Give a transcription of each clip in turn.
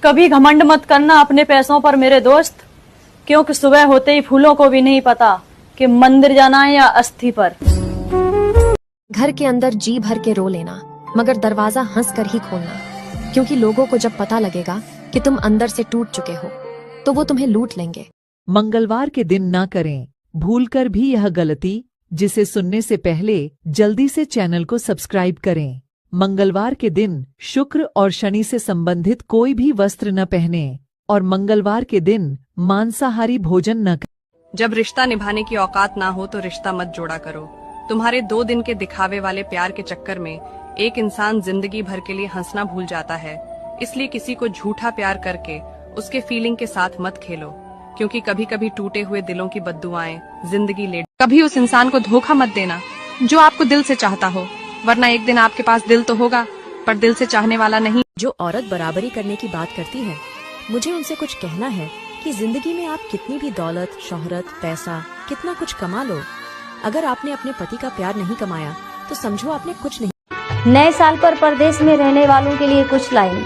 कभी घमंड मत करना अपने पैसों पर मेरे दोस्त, क्योंकि सुबह होते ही फूलों को भी नहीं पता कि मंदिर जाना है या अस्थि पर। घर के अंदर जी भर के रो लेना, मगर दरवाजा हंस कर ही खोलना, क्योंकि लोगों को जब पता लगेगा कि तुम अंदर से टूट चुके हो तो वो तुम्हें लूट लेंगे। मंगलवार के दिन ना करें भूलकर भी यह गलती, जिसे सुनने से पहले जल्दी से चैनल को सब्सक्राइब करें। मंगलवार के दिन शुक्र और शनि से संबंधित कोई भी वस्त्र न पहने और मंगलवार के दिन मांसाहारी भोजन न करें। जब रिश्ता निभाने की औकात ना हो तो रिश्ता मत जोड़ा करो। तुम्हारे 2 दिन के दिखावे वाले प्यार के चक्कर में एक इंसान जिंदगी भर के लिए हंसना भूल जाता है। इसलिए किसी को झूठा प्यार करके उसके फीलिंग के साथ मत खेलो, क्योंकि कभी कभी टूटे हुए दिलों की बद्दुआएं जिंदगी ले। कभी उस इंसान को धोखा मत देना जो आपको दिल से चाहता हो, वरना एक दिन आपके पास दिल तो होगा पर दिल से चाहने वाला नहीं। जो औरत बराबरी करने की बात करती है, मुझे उनसे कुछ कहना है कि जिंदगी में आप कितनी भी दौलत, शोहरत, पैसा, कितना कुछ कमा लो, अगर आपने अपने पति का प्यार नहीं कमाया तो समझो आपने कुछ नहीं। नए साल पर परदेश में रहने वालों के लिए कुछ लाइन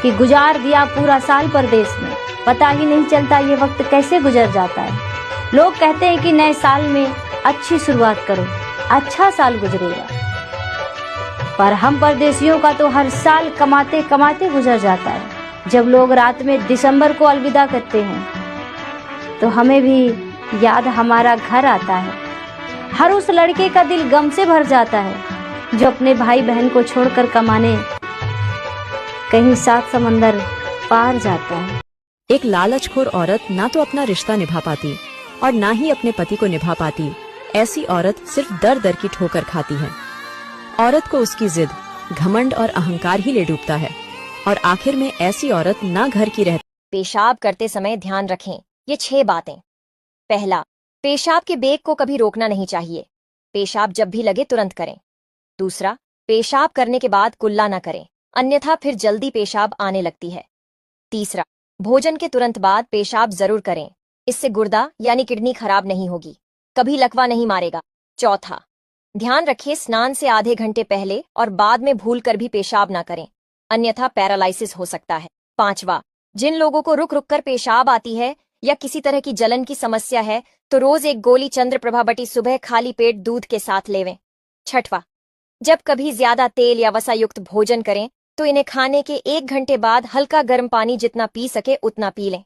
कि गुजार दिया पूरा साल परदेश में, पता ही नहीं चलता ये वक्त कैसे गुजर जाता है। लोग कहते हैं कि नए साल में अच्छी शुरुआत करो, अच्छा साल गुजरेगा, पर हम परदेशियों का तो हर साल कमाते कमाते गुजर जाता है। जब लोग रात में दिसंबर को अलविदा कहते हैं तो हमें भी याद हमारा घर आता है। हर उस लड़के का दिल गम से भर जाता है जो अपने भाई बहन को छोड़कर कमाने कहीं 7 समंदर पार जाता है। एक लालचखोर औरत ना तो अपना रिश्ता निभा पाती और ना ही अपने पति को निभा पाती। ऐसी औरत सिर्फ दर दर की ठोकर खाती है। औरत को उसकी जिद, घमंड और अहंकार ही ले डूबता है और आखिर में ऐसी औरत ना घर की रहती। पेशाब करते समय ध्यान रखें ये 6 बातें। पहला, पेशाब के बेग को कभी रोकना नहीं चाहिए। पेशाब जब भी लगे तुरंत करें। दूसरा, पेशाब करने के बाद कुल्ला न करें, अन्यथा फिर जल्दी पेशाब आने लगती है। तीसरा, भोजन के तुरंत बाद पेशाब जरूर करें, इससे गुर्दा यानी किडनी खराब नहीं होगी, कभी लकवा नहीं मारेगा। चौथा, ध्यान रखें स्नान से आधे घंटे पहले और बाद में भूलकर भी पेशाब ना करें, अन्यथा पैरालाइसिस हो सकता है। पांचवा, जिन लोगों को रुक रुक कर पेशाब आती है या किसी तरह की जलन की समस्या है तो रोज एक गोली चंद्रप्रभा बटी सुबह खाली पेट दूध के साथ लेवें। छठवां, जब कभी ज्यादा तेल या वसा युक्त भोजन करें तो इन्हें खाने के 1 घंटे बाद हल्का गर्म पानी जितना पी सके उतना पी लें,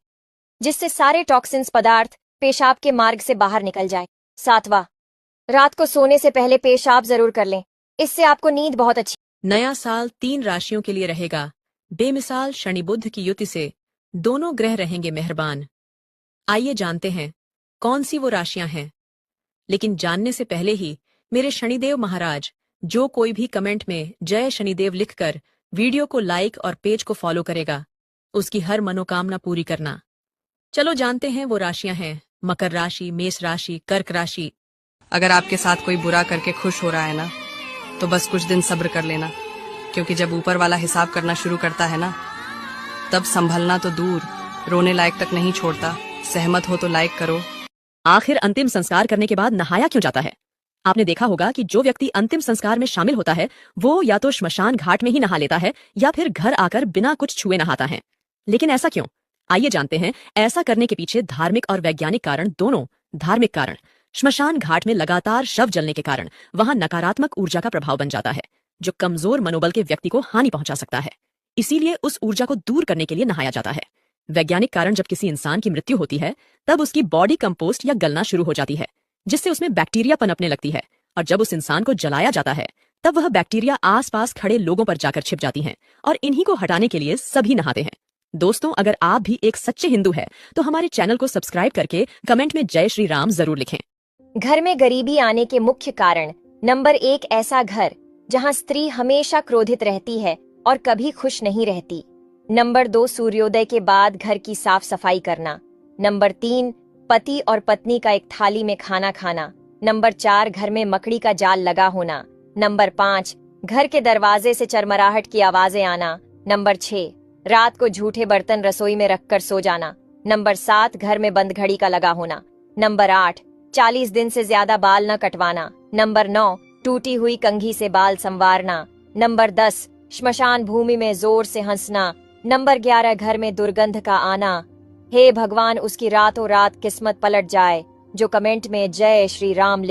जिससे सारे टॉक्सिन्स पदार्थ पेशाब के मार्ग से बाहर निकल जाए। सातवां, रात को सोने से पहले पेशाब जरूर कर लें, इससे आपको नींद बहुत अच्छी। नया साल 3 राशियों के लिए रहेगा। बेमिसाल शनि बुध की युति से दोनों ग्रह रहेंगे मेहरबान। आइए जानते हैं कौन सी वो राशियां हैं। लेकिन जानने से पहले ही मेरे शनिदेव महाराज, जो कोई भी कमेंट में जय शनिदेव लिखकर वीडियो को लाइक और पेज को फॉलो करेगा, उसकी हर मनोकामना पूरी करना। चलो जानते हैं वो राशियां हैं। मकर राशि, मेष राशि, कर्क राशि। अगर आपके साथ कोई बुरा करके खुश हो रहा है ना, तो बस कुछ दिन सब्र कर लेना, क्योंकि जब ऊपर वाला हिसाब करना शुरू करता है ना, तब संभलना तो दूर, रोने लायक तक नहीं छोड़ता। सहमत हो तो लाइक करो। आखिर अंतिम संस्कार करने के बाद नहाया क्यों जाता है? आपने देखा होगा कि जो व्यक्ति अंतिम संस्कार में शामिल होता है वो या तो श्मशान घाट में ही नहा लेता है या फिर घर आकर बिना कुछ छुए नहाता है। लेकिन ऐसा क्यों? आइए जानते हैं। ऐसा करने के पीछे धार्मिक और वैज्ञानिक कारण दोनों। धार्मिक कारण, श्मशान घाट में लगातार शव जलने के कारण वहां नकारात्मक ऊर्जा का प्रभाव बन जाता है, जो कमजोर मनोबल के व्यक्ति को हानि पहुंचा सकता है। इसीलिए उस ऊर्जा को दूर करने के लिए नहाया जाता है। वैज्ञानिक कारण, जब किसी इंसान की मृत्यु होती है तब उसकी बॉडी कंपोस्ट या गलना शुरू हो जाती है, जिससे उसमें बैक्टीरिया पनपने लगती है, और जब उस इंसान को जलाया जाता है तब वह बैक्टीरिया आसपास खड़े लोगों पर जाकर छिप जाती हैं, और इन्हीं को हटाने के लिए सभी नहाते हैं। दोस्तों, अगर आप भी एक सच्चे हिंदू हैं तो हमारे चैनल को सब्सक्राइब करके कमेंट में जय श्री राम जरूर लिखें। घर में गरीबी आने के मुख्य कारण। नंबर 1, ऐसा घर जहां स्त्री हमेशा क्रोधित रहती है और कभी खुश नहीं रहती। नंबर 2, सूर्योदय के बाद घर की साफ सफाई करना। नंबर 3, पति और पत्नी का एक थाली में खाना खाना। नंबर 4, घर में मकड़ी का जाल लगा होना। नंबर 5, घर के दरवाजे से चरमराहट की आवाजें आना। नंबर 6, रात को झूठे बर्तन रसोई में रखकर सो जाना। नंबर 7, घर में बंद घड़ी का लगा होना। नंबर 8, 40 दिन से ज्यादा बाल न कटवाना। नंबर 9, टूटी हुई कंघी से बाल संवारना। नंबर 10, श्मशान भूमि में जोर से हंसना। नंबर 11 घर में दुर्गंध का आना। हे भगवान, उसकी रातों रात किस्मत पलट जाए। जो कमेंट में जय श्री राम